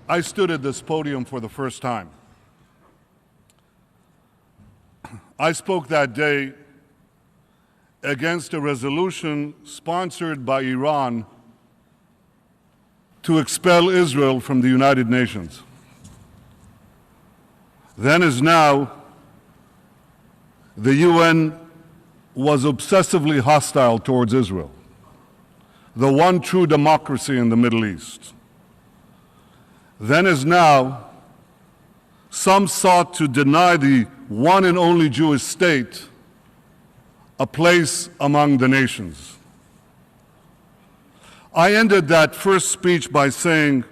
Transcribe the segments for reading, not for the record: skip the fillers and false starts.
I stood at this podium for the first time. I spoke that day against a resolution sponsored by Iran to expel Israel from the United Nations. Then as now, the UN was obsessively hostile towards Israel, the one true democracy in the Middle East. Then as now, some sought to deny the one and only Jewish state a place among the nations. I ended that first speech by saying,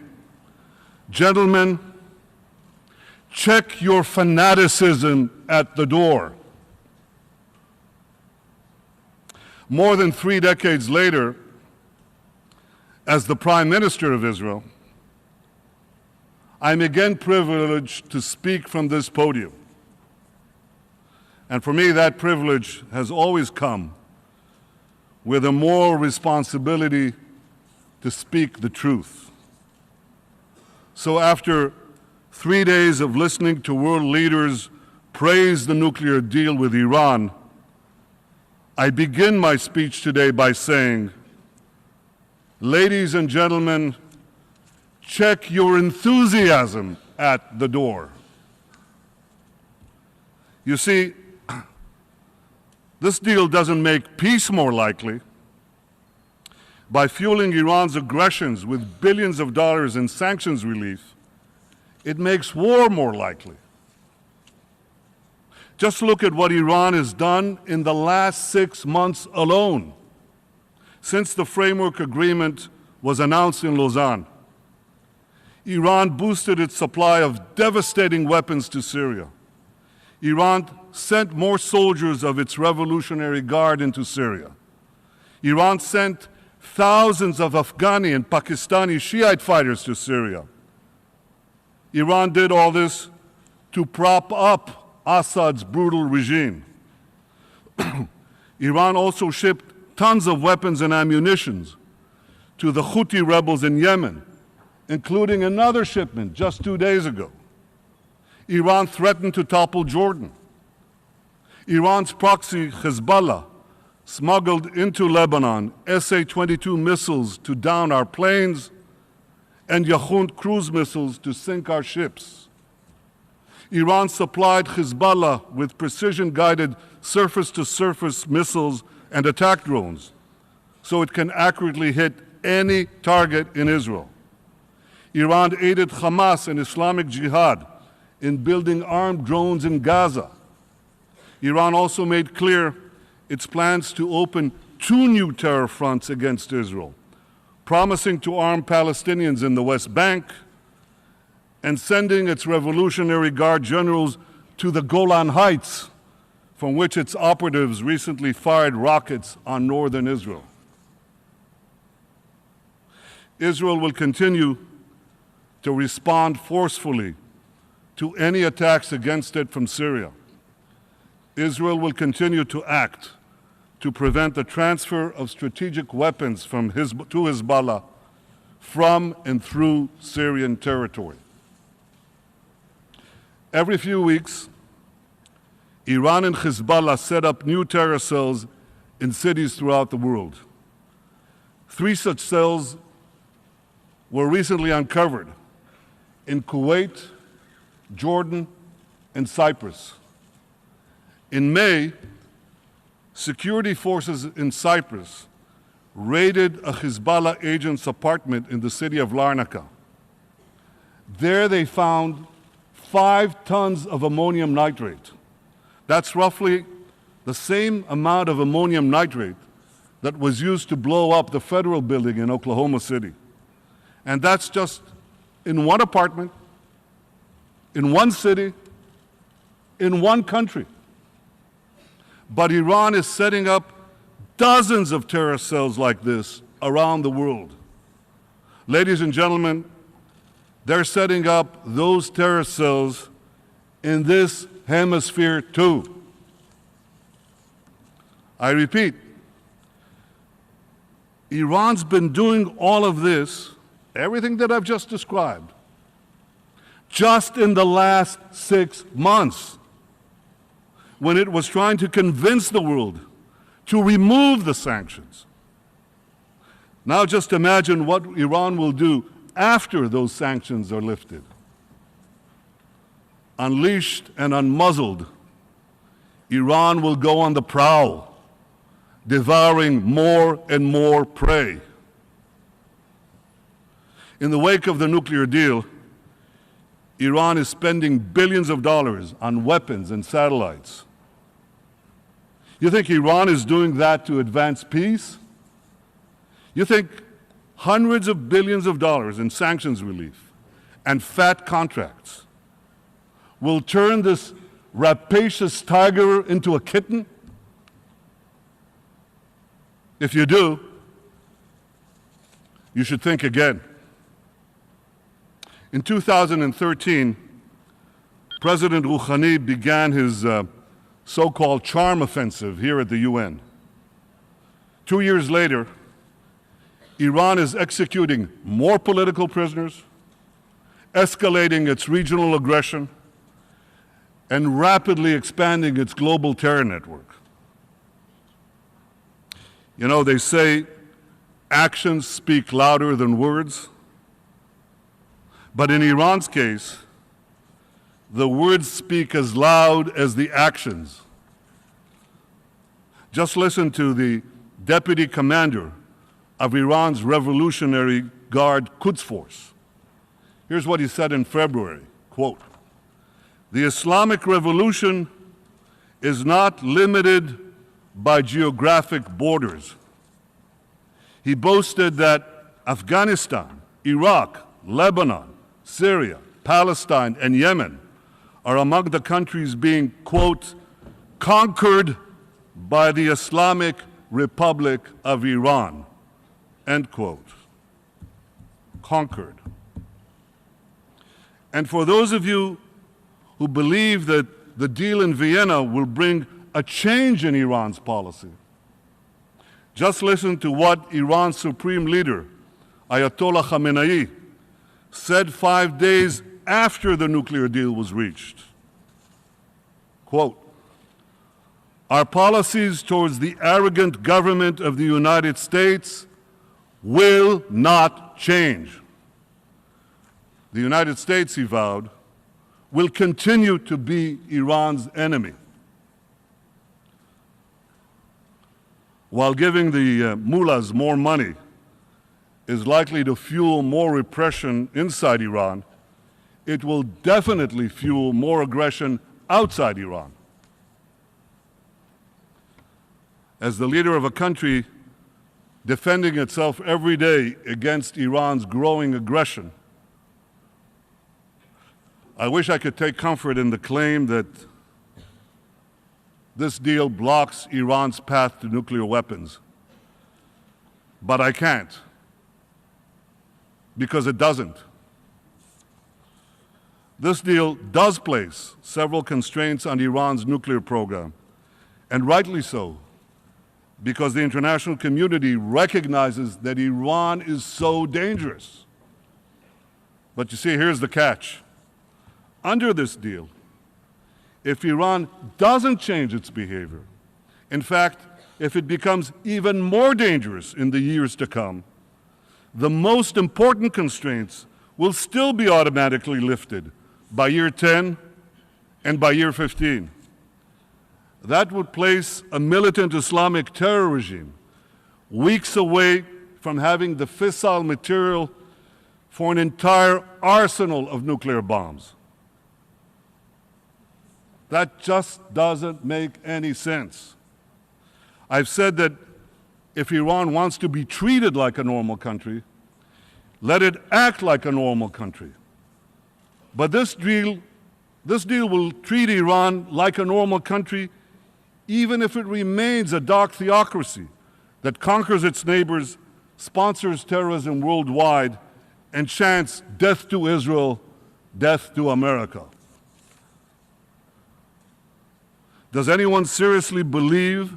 gentlemen, check your fanaticism at the door. More than 3 decades later, as the Prime Minister of Israel, I'm again privileged to speak from this podium. And for me, that privilege has always come with a moral responsibility to speak the truth. So after 3 days of listening to world leaders praise the nuclear deal with Iran, I begin my speech today by saying, ladies and gentlemen, check your enthusiasm at the door. You see, this deal doesn't make peace more likely. By fueling Iran's aggressions with billions of dollars in sanctions relief, it makes war more likely. Just look at what Iran has done in the last 6 months alone, since the framework agreement was announced in Lausanne. Iran boosted its supply of devastating weapons to Syria. Iran sent more soldiers of its Revolutionary Guard into Syria. Iran sent thousands of Afghani and Pakistani Shiite fighters to Syria. Iran did all this to prop up Assad's brutal regime. Iran also shipped tons of weapons and ammunition to the Houthi rebels in Yemen, including another shipment just 2 days ago. Iran threatened to topple Jordan. Iran's proxy, Hezbollah, smuggled into Lebanon SA-22 missiles to down our planes and Yahoun cruise missiles to sink our ships. Iran supplied Hezbollah with precision-guided surface-to-surface missiles and attack drones so it can accurately hit any target in Israel. Iran aided Hamas and Islamic Jihad in building armed drones in Gaza. Iran also made clear its plans to open 2 new terror fronts against Israel, promising to arm Palestinians in the West Bank and sending its Revolutionary Guard generals to the Golan Heights, from which its operatives recently fired rockets on northern Israel. Israel will continue to respond forcefully to any attacks against it from Syria. Israel will continue to act to prevent the transfer of strategic weapons to Hezbollah from and through Syrian territory. Every few weeks, Iran and Hezbollah set up new terror cells in cities throughout the world. 3 such cells were recently uncovered in Kuwait, Jordan, and Cyprus. In May, security forces in Cyprus raided a Hezbollah agent's apartment in the city of Larnaca. There they found 5 tons of ammonium nitrate. That's roughly the same amount of ammonium nitrate that was used to blow up the federal building in Oklahoma City. And that's just in one apartment, in one city, in one country. But Iran is setting up dozens of terror cells like this around the world. Ladies and gentlemen, they're setting up those terror cells in this hemisphere too. I repeat, Iran's been doing all of this, everything that I've just described, just in the last 6 months, when it was trying to convince the world to remove the sanctions. Now just imagine what Iran will do after those sanctions are lifted. Unleashed and unmuzzled, Iran will go on the prowl, devouring more and more prey. In the wake of the nuclear deal, Iran is spending billions of dollars on weapons and satellites. You think Iran is doing that to advance peace? You think hundreds of billions of dollars in sanctions relief and fat contracts will turn this rapacious tiger into a kitten? If you do, you should think again. In 2013, President Rouhani began his so-called charm offensive here at the UN. 2 years later, Iran is executing more political prisoners, escalating its regional aggression, and rapidly expanding its global terror network. You know, they say actions speak louder than words. But in Iran's case, the words speak as loud as the actions. Just listen to the deputy commander of Iran's Revolutionary Guard Quds Force. Here's what he said in February, quote, "The Islamic Revolution is not limited by geographic borders." He boasted that Afghanistan, Iraq, Lebanon, Syria, Palestine, and Yemen are among the countries being, quote, "conquered by the Islamic Republic of Iran," end quote. Conquered. And for those of you who believe that the deal in Vienna will bring a change in Iran's policy, just listen to what Iran's supreme leader, Ayatollah Khamenei, said 5 days after the nuclear deal was reached. Quote, "Our policies towards the arrogant government of the United States will not change. The United States," he vowed, "will continue to be Iran's enemy." While giving the mullahs more money is likely to fuel more repression inside Iran, it will definitely fuel more aggression outside Iran. As the leader of a country defending itself every day against Iran's growing aggression, I wish I could take comfort in the claim that this deal blocks Iran's path to nuclear weapons. But I can't, because it doesn't. This deal does place several constraints on Iran's nuclear program, and rightly so, because the international community recognizes that Iran is so dangerous. But you see, here's the catch. Under this deal, if Iran doesn't change its behavior, in fact, if it becomes even more dangerous in the years to come, the most important constraints will still be automatically lifted by year 10 and by year 15. That would place a militant Islamic terror regime weeks away from having the fissile material for an entire arsenal of nuclear bombs. That just doesn't make any sense. I've said that if Iran wants to be treated like a normal country, let it act like a normal country. But this deal will treat Iran like a normal country even if it remains a dark theocracy that conquers its neighbors, sponsors terrorism worldwide, and chants death to Israel, death to America. Does anyone seriously believe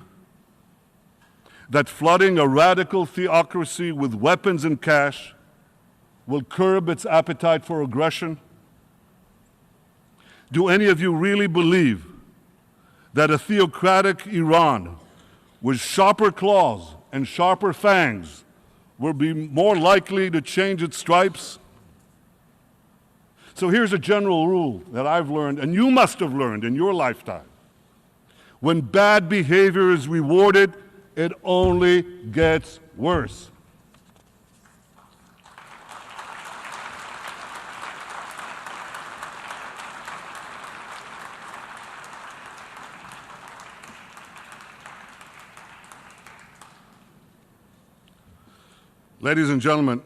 that flooding a radical theocracy with weapons and cash will curb its appetite for aggression? Do any of you really believe that a theocratic Iran with sharper claws and sharper fangs will be more likely to change its stripes? So here's a general rule that I've learned, and you must have learned in your lifetime. When bad behavior is rewarded, it only gets worse. Ladies and gentlemen,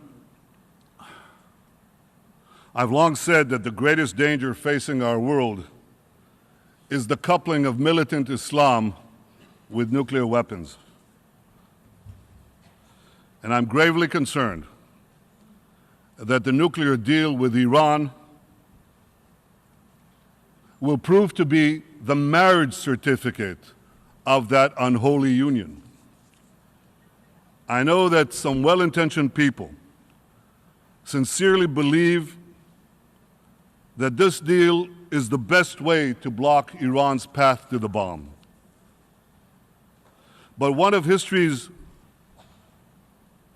I've long said that the greatest danger facing our world is the coupling of militant Islam with nuclear weapons. And I'm gravely concerned that the nuclear deal with Iran will prove to be the marriage certificate of that unholy union. I know that some well-intentioned people sincerely believe that this deal is the best way to block Iran's path to the bomb. But one of history's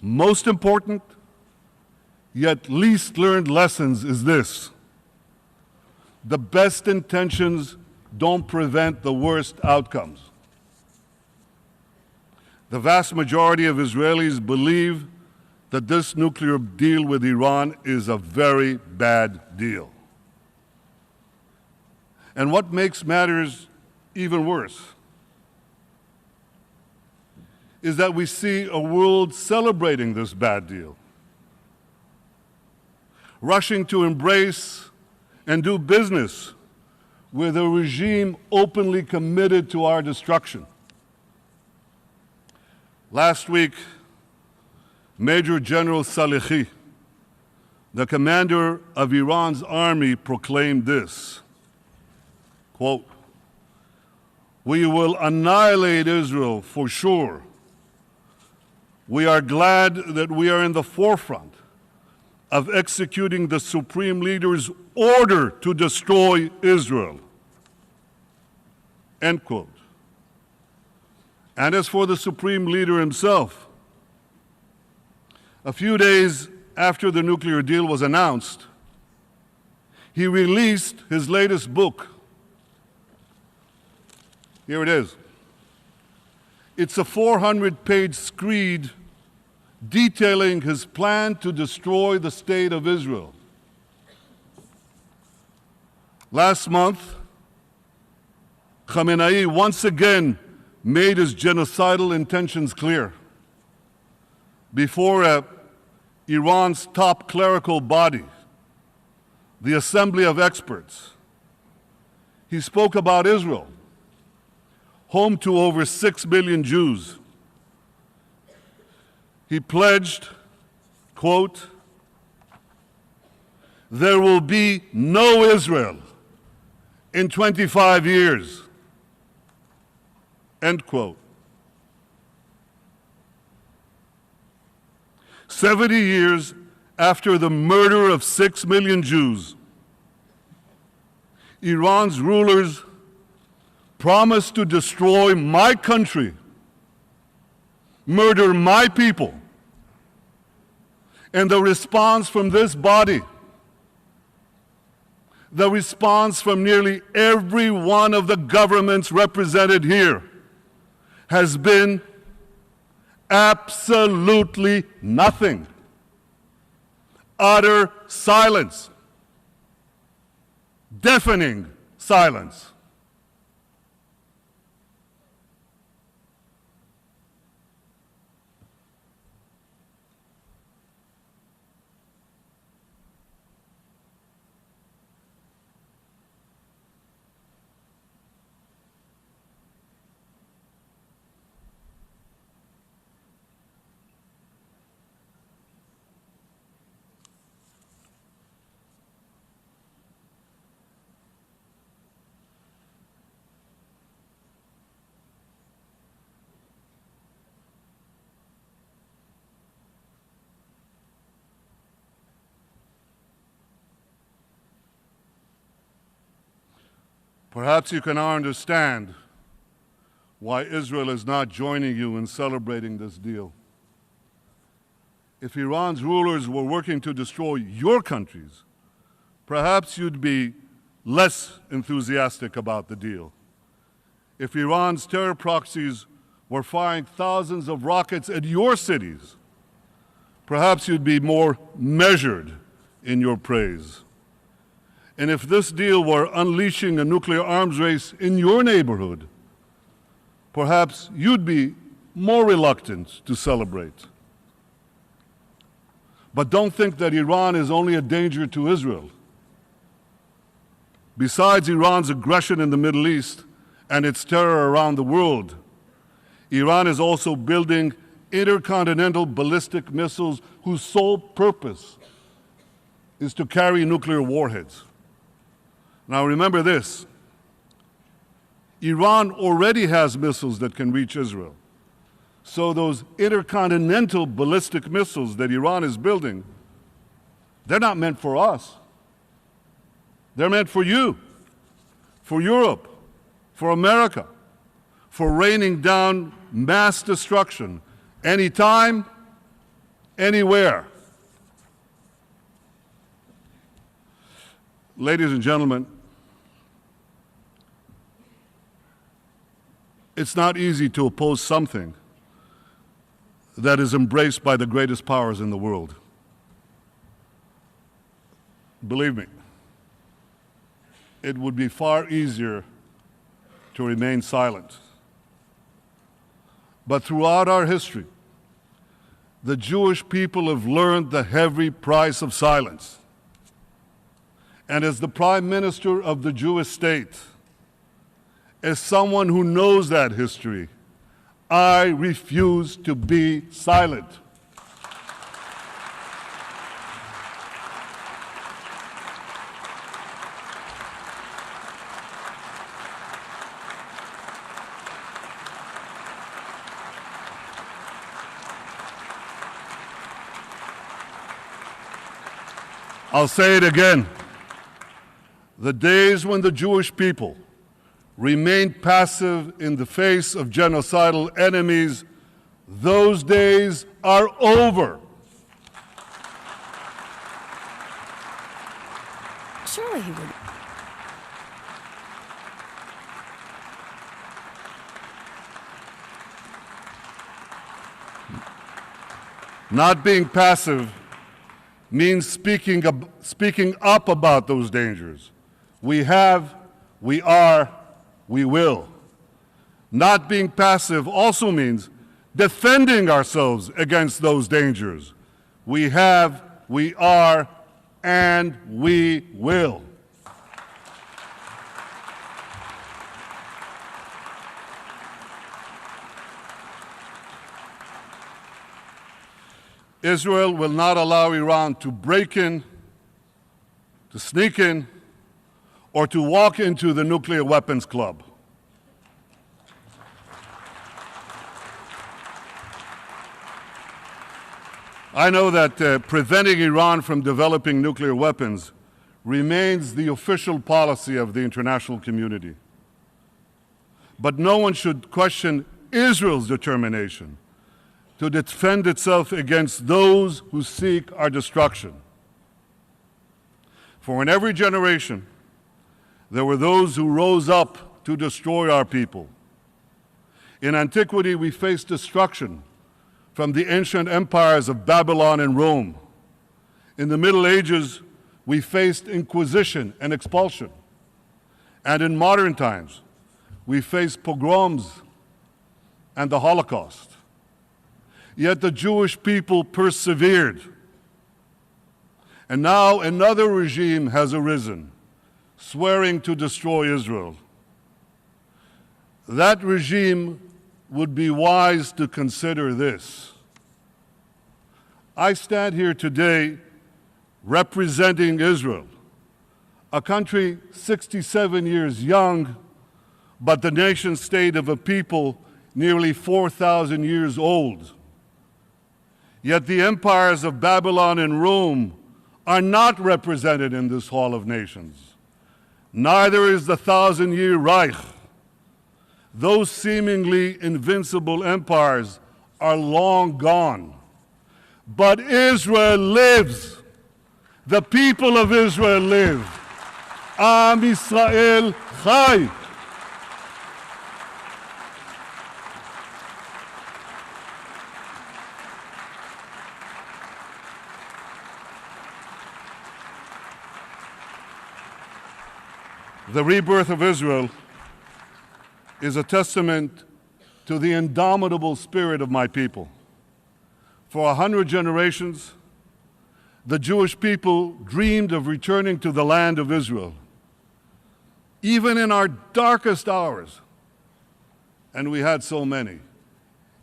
most important, yet least learned lessons is this: the best intentions don't prevent the worst outcomes. The vast majority of Israelis believe that this nuclear deal with Iran is a very bad deal. And what makes matters even worse is that we see a world celebrating this bad deal, rushing to embrace and do business with a regime openly committed to our destruction. Last week, Major General Salehi, the commander of Iran's army, proclaimed this, quote, "We will annihilate Israel for sure. We are glad that we are in the forefront of executing the Supreme Leader's order to destroy Israel." End quote. And as for the Supreme Leader himself, a few days after the nuclear deal was announced, he released his latest book. Here it is. It's a 400-page screed detailing his plan to destroy the state of Israel. Last month, Khamenei once again made his genocidal intentions clear before Iran's top clerical body, the Assembly of Experts. He spoke about Israel, home to over 6 million Jews. He pledged, quote, "There will be no Israel in 25 years." End quote. 70 years after the murder of 6 million Jews, Iran's rulers promised to destroy my country, murder my people. And the response from this body, the response from nearly every one of the governments represented here, has been absolutely nothing. Utter silence. Deafening silence. Perhaps you can now understand why Israel is not joining you in celebrating this deal. If Iran's rulers were working to destroy your countries, perhaps you'd be less enthusiastic about the deal. If Iran's terror proxies were firing thousands of rockets at your cities, perhaps you'd be more measured in your praise. And if this deal were unleashing a nuclear arms race in your neighborhood, perhaps you'd be more reluctant to celebrate. But don't think that Iran is only a danger to Israel. Besides Iran's aggression in the Middle East and its terror around the world, Iran is also building intercontinental ballistic missiles whose sole purpose is to carry nuclear warheads. Now remember this, Iran already has missiles that can reach Israel. So those intercontinental ballistic missiles that Iran is building, they're not meant for us. They're meant for you, for Europe, for America, for raining down mass destruction anytime, anywhere. Ladies and gentlemen, it's not easy to oppose something that is embraced by the greatest powers in the world. Believe me, it would be far easier to remain silent. But throughout our history, the Jewish people have learned the heavy price of silence. And as the Prime Minister of the Jewish state, as someone who knows that history, I refuse to be silent. I'll say it again. The days when the Jewish people remained passive in the face of genocidal enemies, those days are over. Surely he would. Not being passive means speaking up about those dangers. We have, we are, we will. Not being passive also means defending ourselves against those dangers. We have, we are, and we will. Israel will not allow Iran to break in, to sneak in, or to walk into the nuclear weapons club. I know that preventing Iran from developing nuclear weapons remains the official policy of the international community. But no one should question Israel's determination to defend itself against those who seek our destruction. For in every generation, there were those who rose up to destroy our people. In antiquity, we faced destruction from the ancient empires of Babylon and Rome. In the Middle Ages, we faced inquisition and expulsion. And in modern times, we face pogroms and the Holocaust. Yet the Jewish people persevered. And now another regime has arisen, swearing to destroy Israel. That regime would be wise to consider this. I stand here today representing Israel, a country 67 years young, but the nation state of a people nearly 4,000 years old. Yet the empires of Babylon and Rome are not represented in this Hall of Nations. neither is the thousand-year Reich. Those seemingly invincible empires are long gone. But Israel lives. The people of Israel live. Am Yisrael Chai. The rebirth of Israel is a testament to the indomitable spirit of my people. For 100 generations, the Jewish people dreamed of returning to the land of Israel. Even in our darkest hours, and we had so many,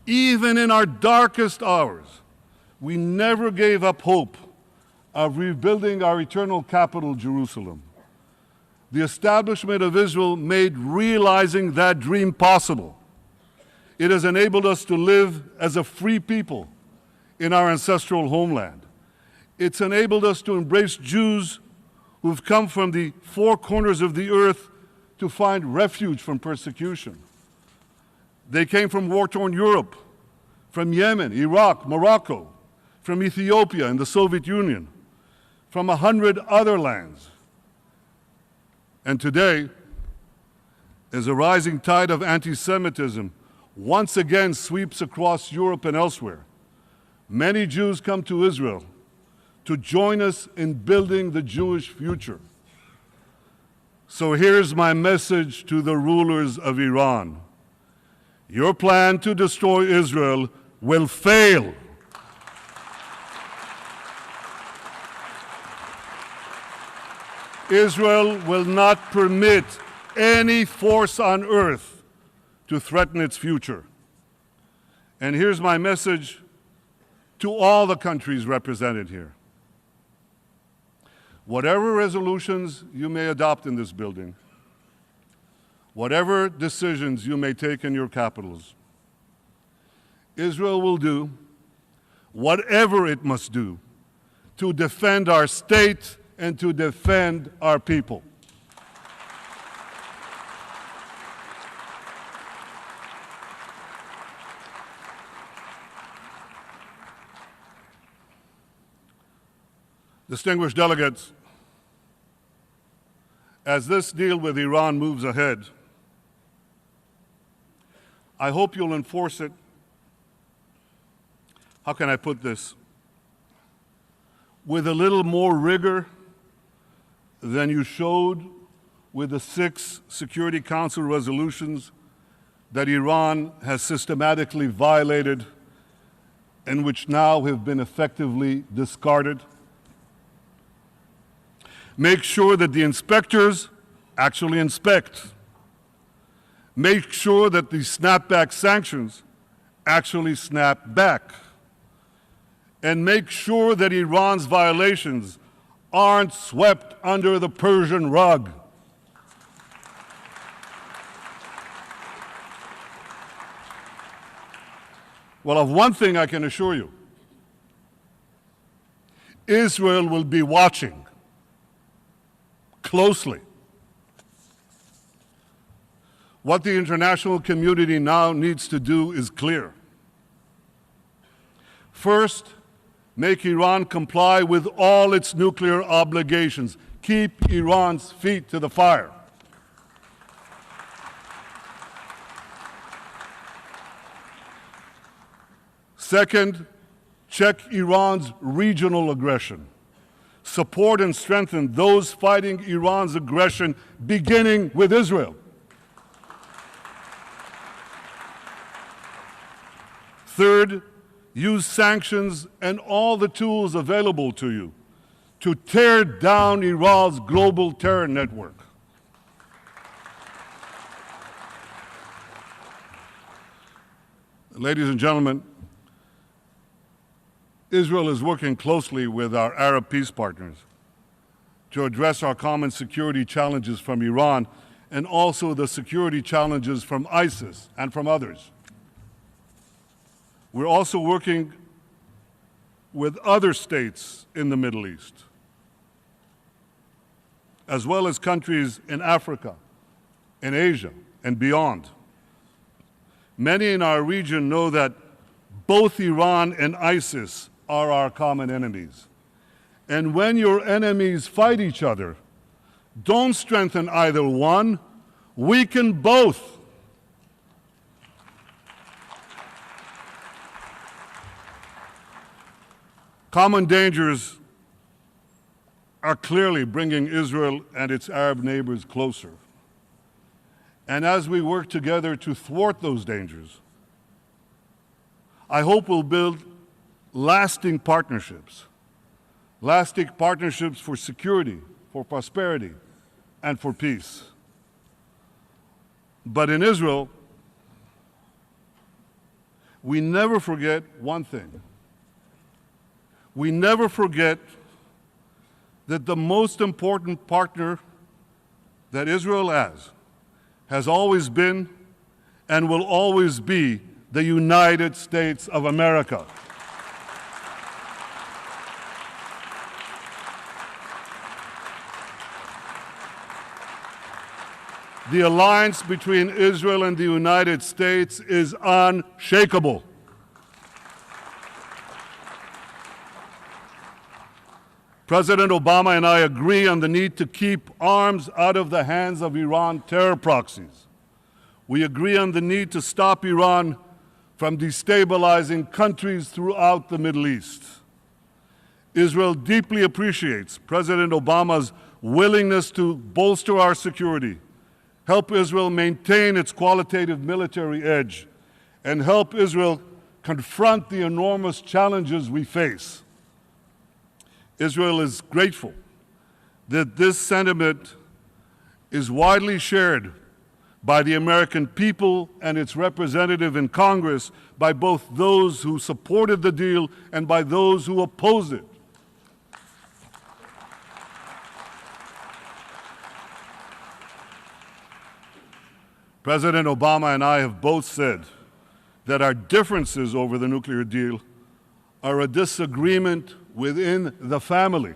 even in our darkest hours, we never gave up hope of rebuilding our eternal capital, Jerusalem. The establishment of Israel made realizing that dream possible. It has enabled us to live as a free people in our ancestral homeland. It's enabled us to embrace Jews who've come from the four corners of the earth to find refuge from persecution. They came from war-torn Europe, from Yemen, Iraq, Morocco, from Ethiopia and the Soviet Union, from 100 other lands. And today, as a rising tide of anti-Semitism once again sweeps across Europe and elsewhere, many Jews come to Israel to join us in building the Jewish future. So here's my message to the rulers of Iran. Your plan to destroy Israel will fail. Israel will not permit any force on earth to threaten its future. And here's my message to all the countries represented here. Whatever resolutions you may adopt in this building, whatever decisions you may take in your capitals, Israel will do whatever it must do to defend our state and to defend our people. Distinguished delegates, as this deal with Iran moves ahead, I hope you'll enforce it. How can I put this? With a little more rigor than you showed with the 6 Security Council resolutions that Iran has systematically violated and which now have been effectively discarded. Make sure that the inspectors actually inspect. Make sure that the snapback sanctions actually snap back. And make sure that Iran's violations aren't swept under the Persian rug. Well, of one thing I can assure you, Israel will be watching closely. What the international community now needs to do is clear. First, make Iran comply with all its nuclear obligations. Keep Iran's feet to the fire. Second, check Iran's regional aggression. Support and strengthen those fighting Iran's aggression, beginning with Israel. Third, use sanctions and all the tools available to you to tear down Iran's global terror network. Ladies and gentlemen, Israel is working closely with our Arab peace partners to address our common security challenges from Iran and also the security challenges from ISIS and from others. We're also working with other states in the Middle East. as well as countries in Africa, in Asia, and beyond. Many in our region know that both Iran and ISIS are our common enemies. And when your enemies fight each other, don't strengthen either one, weaken both. Common dangers are clearly bringing Israel and its Arab neighbors closer. And as we work together to thwart those dangers, I hope we'll build lasting partnerships for security, for prosperity, and for peace. But in Israel, we never forget one thing. We never forget that the most important partner that Israel has always been and will always be the United States of America. The alliance between Israel and the United States is unshakable. President Obama and I agree on the need to keep arms out of the hands of Iran terror proxies. We agree on the need to stop Iran from destabilizing countries throughout the Middle East. Israel deeply appreciates President Obama's willingness to bolster our security, help Israel maintain its qualitative military edge, and help Israel confront the enormous challenges we face. Israel is grateful that this sentiment is widely shared by the American people and its representative in Congress, by both those who supported the deal and by those who opposed it. President Obama and I have both said that our differences over the nuclear deal are a disagreement within the family.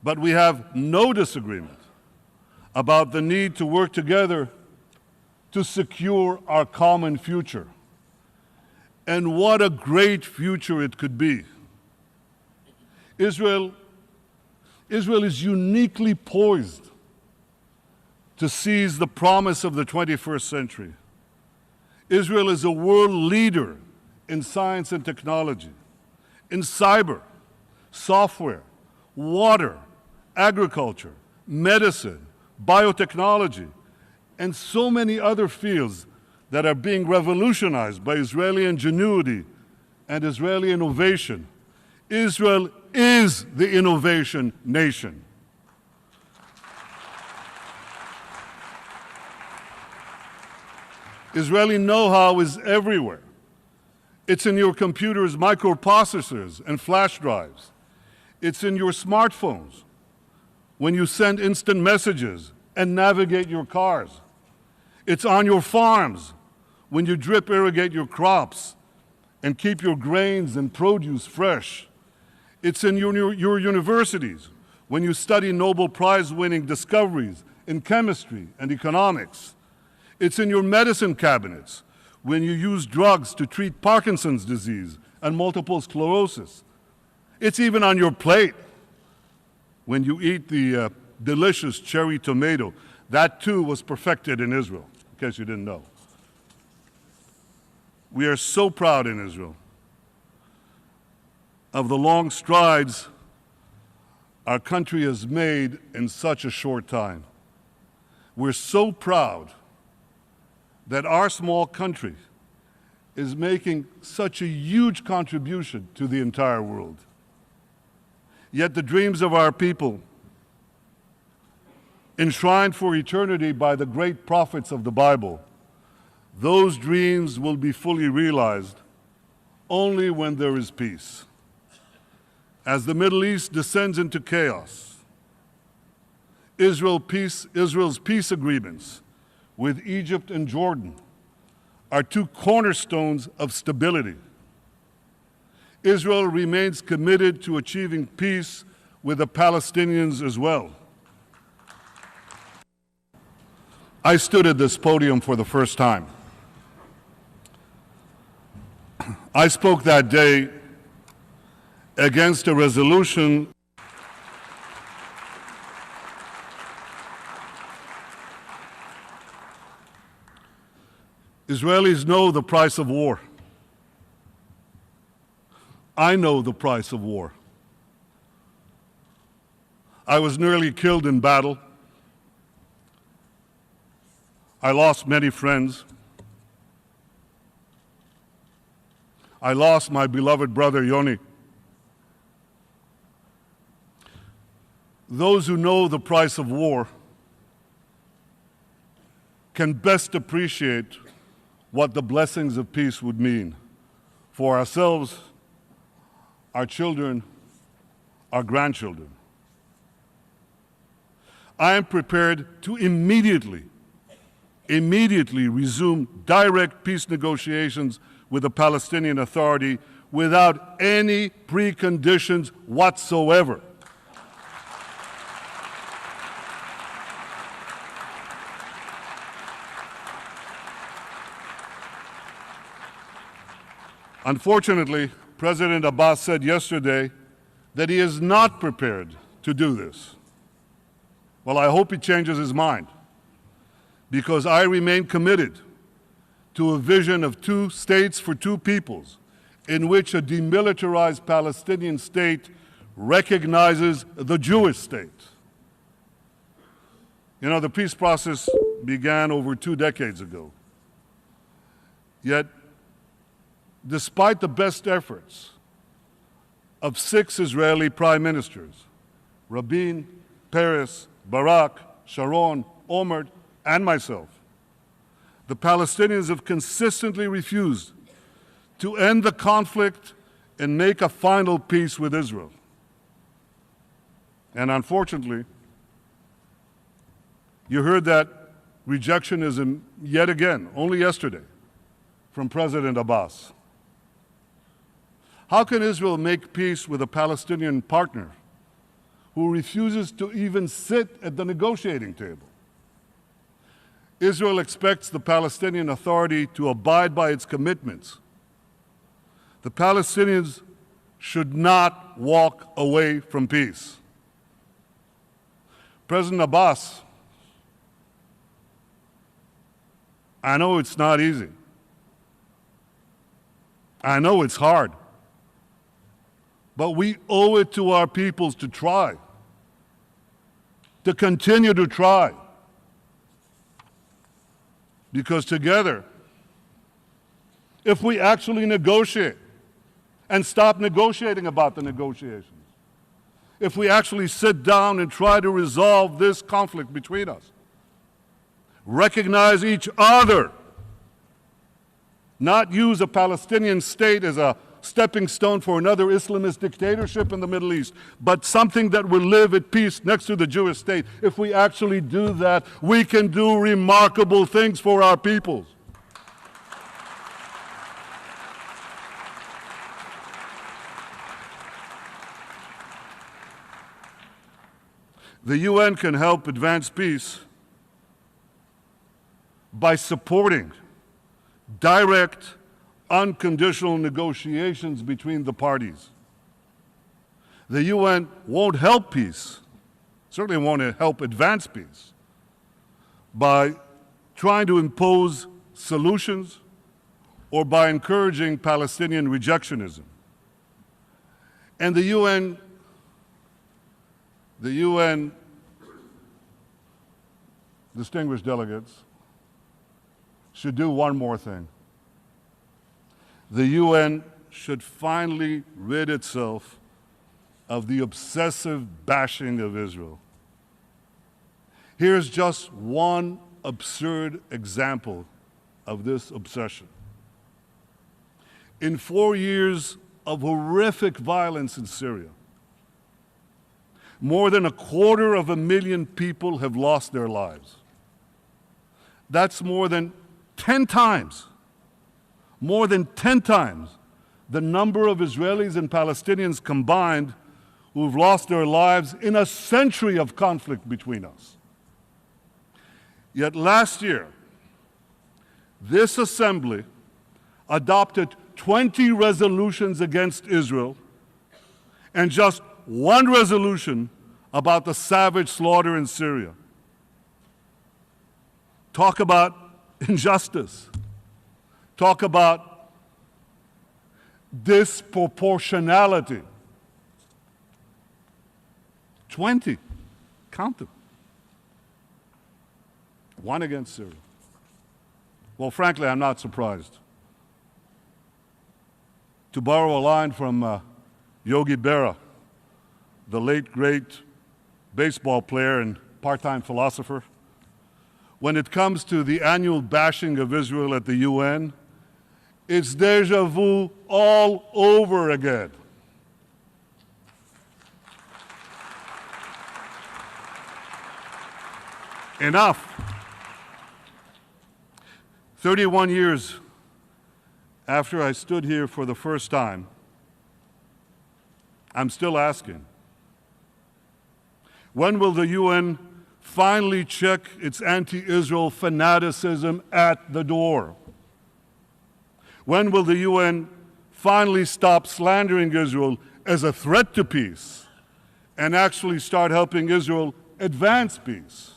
But we have no disagreement about the need to work together to secure our common future. And what a great future it could be. Israel is uniquely poised to seize the promise of the 21st century. Israel is a world leader in science and technology, in cyber, software, water, agriculture, medicine, biotechnology, and so many other fields that are being revolutionized by Israeli ingenuity and Israeli innovation. Israel is the innovation nation. Israeli know-how is everywhere. It's in your computer's microprocessors and flash drives. It's in your smartphones when you send instant messages and navigate your cars. It's on your farms when you drip irrigate your crops and keep your grains and produce fresh. It's in your universities when you study Nobel Prize-winning discoveries in chemistry and economics. It's in your medicine cabinets when you use drugs to treat Parkinson's disease and multiple sclerosis. It's even on your plate when you eat the delicious cherry tomato. That too was perfected in Israel, in case you didn't know. We are so proud in Israel of the long strides our country has made in such a short time. We're so proud that our small country is making such a huge contribution to the entire world. Yet the dreams of our people, enshrined for eternity by the great prophets of the Bible, those dreams will be fully realized only when there is peace. As the Middle East descends into chaos, Israel's peace agreements with Egypt and Jordan are two cornerstones of stability. Israel remains committed to achieving peace with the Palestinians as well. I stood at this podium for the first time. I spoke that day against a resolution Israelis know the price of war. I know the price of war. I was nearly killed in battle. I lost many friends. I lost my beloved brother Yoni. Those who know the price of war can best appreciate what the blessings of peace would mean for ourselves, our children, our grandchildren. I am prepared to immediately resume direct peace negotiations with the Palestinian Authority without any preconditions whatsoever. Unfortunately, President Abbas said yesterday that he is not prepared to do this. Well, I hope he changes his mind, because I remain committed to a vision of 2 states for 2 peoples, in which a demilitarized Palestinian state recognizes the Jewish state. You know, the peace process began over 2 decades ago. Yet, despite the best efforts of 6 Israeli prime ministers, Rabin, Peres, Barak, Sharon, Olmert, and myself, the Palestinians have consistently refused to end the conflict and make a final peace with Israel. And unfortunately, you heard that rejectionism yet again, only yesterday, from President Abbas. How can Israel make peace with a Palestinian partner who refuses to even sit at the negotiating table? Israel expects the Palestinian Authority to abide by its commitments. The Palestinians should not walk away from peace. President Abbas, I know it's not easy. I know it's hard. But we owe it to our peoples to try, to continue to try. Because together, if we actually negotiate and stop negotiating about the negotiations, if we actually sit down and try to resolve this conflict between us, recognize each other, not use a Palestinian state as a stepping stone for another Islamist dictatorship in the Middle East, but something that will live at peace next to the Jewish state. If we actually do that, we can do remarkable things for our peoples. The UN can help advance peace by supporting direct, unconditional negotiations between the parties. The UN won't help peace, certainly won't help advance peace, by trying to impose solutions or by encouraging Palestinian rejectionism. And the UN distinguished delegates should do one more thing. The UN should finally rid itself of the obsessive bashing of Israel. Here's just one absurd example of this obsession. In 4 years of horrific violence in Syria, more than 250,000 people have lost their lives. That's more than 10 times the number of Israelis and Palestinians combined who've lost their lives in a century of conflict between us. Yet last year, this assembly adopted 20 resolutions against Israel and just one resolution about the savage slaughter in Syria. Talk about injustice. Talk about disproportionality. 20. Count them. One against Syria. Well, frankly, I'm not surprised. To borrow a line from Yogi Berra, the late, great baseball player and part-time philosopher, when it comes to the annual bashing of Israel at the UN, it's déjà vu all over again. Enough. 31 years after I stood here for the first time, I'm still asking, when will the UN finally check its anti-Israel fanaticism at the door? When will the UN finally stop slandering Israel as a threat to peace and actually start helping Israel advance peace?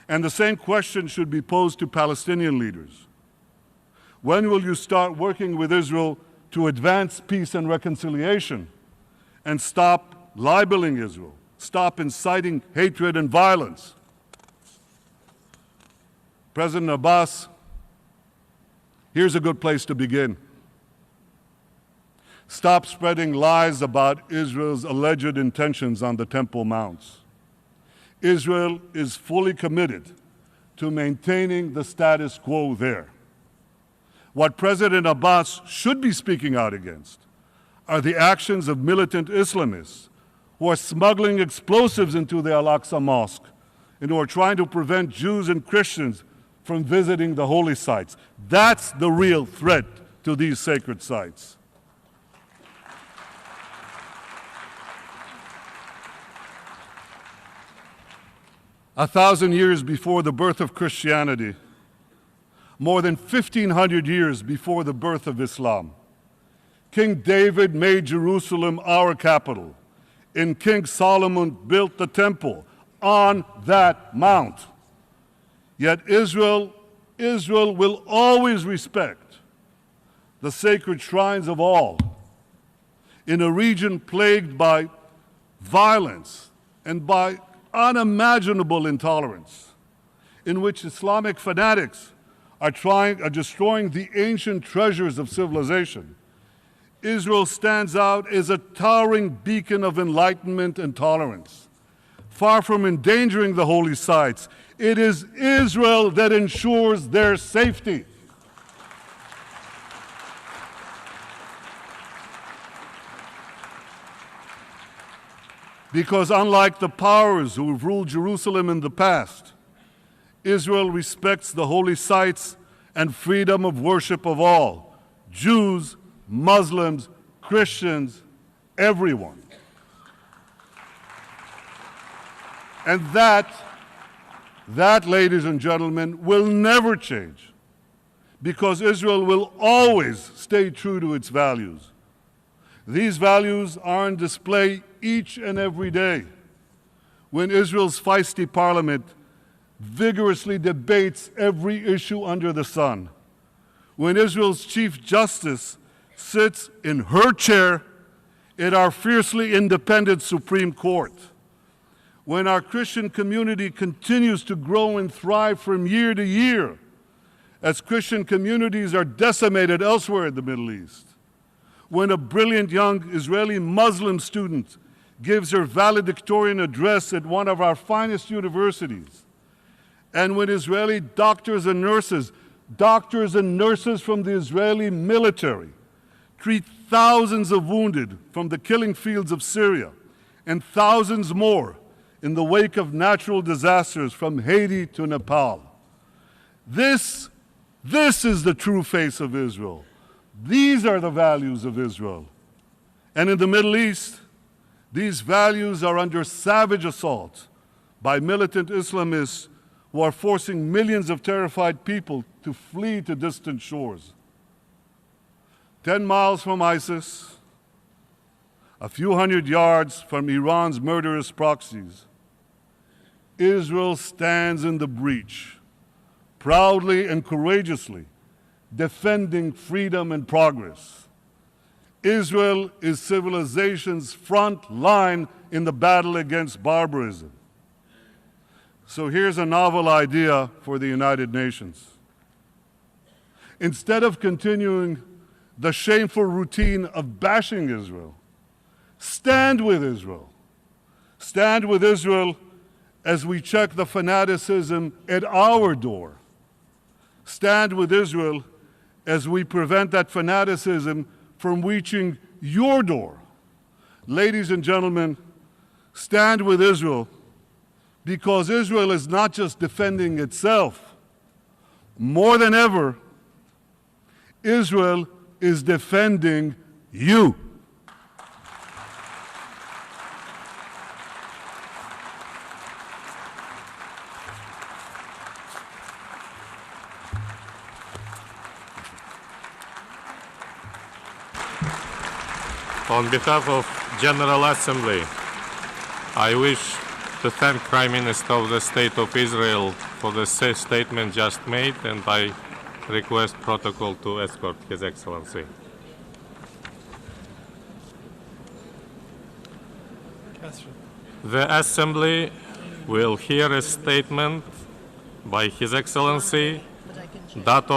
And the same question should be posed to Palestinian leaders. When will you start working with Israel to advance peace and reconciliation and stop libeling Israel, stop inciting hatred and violence? President Abbas, here's a good place to begin. Stop spreading lies about Israel's alleged intentions on the Temple Mounts. Israel is fully committed to maintaining the status quo there. What President Abbas should be speaking out against are the actions of militant Islamists who are smuggling explosives into the Al-Aqsa Mosque and who are trying to prevent Jews and Christians from visiting the holy sites. That's the real threat to these sacred sites. A 1,000 years before the birth of Christianity, more than 1,500 years before the birth of Islam, King David made Jerusalem our capital, and King Solomon built the temple on that mount. Yet Israel will always respect the sacred shrines of all in a region plagued by violence and by unimaginable intolerance, in which Islamic fanatics are destroying the ancient treasures of civilization. Israel stands out as a towering beacon of enlightenment and tolerance. Far from endangering the holy sites, it is Israel that ensures their safety. Because unlike the powers who have ruled Jerusalem in the past, Israel respects the holy sites and freedom of worship of all, Jews, Muslims, Christians, everyone. And that, ladies and gentlemen, will never change, because Israel will always stay true to its values. These values are on display each and every day when Israel's feisty parliament vigorously debates every issue under the sun, when Israel's Chief Justice sits in her chair at our fiercely independent Supreme Court, when our Christian community continues to grow and thrive from year to year as Christian communities are decimated elsewhere in the Middle East, when a brilliant young Israeli Muslim student gives her valedictorian address at one of our finest universities, and when Israeli doctors and nurses from the Israeli military treat thousands of wounded from the killing fields of Syria and thousands more in the wake of natural disasters from Haiti to Nepal. This is the true face of Israel. These are the values of Israel. And in the Middle East, these values are under savage assault by militant Islamists who are forcing millions of terrified people to flee to distant shores. 10 miles from ISIS, a few hundred yards from Iran's murderous proxies, Israel stands in the breach, proudly and courageously defending freedom and progress. Israel is civilization's front line in the battle against barbarism. So here's a novel idea for the United Nations. Instead of continuing the shameful routine of bashing Israel, stand with Israel. Stand with Israel as we check the fanaticism at our door. Stand with Israel as we prevent that fanaticism from reaching your door. Ladies and gentlemen, stand with Israel, because Israel is not just defending itself. More than ever, Israel is defending you. On behalf of General Assembly, I wish to thank Prime Minister of the State of Israel for the safe statement just made, and I request protocol to escort His Excellency. The Assembly will hear a statement by His Excellency Dato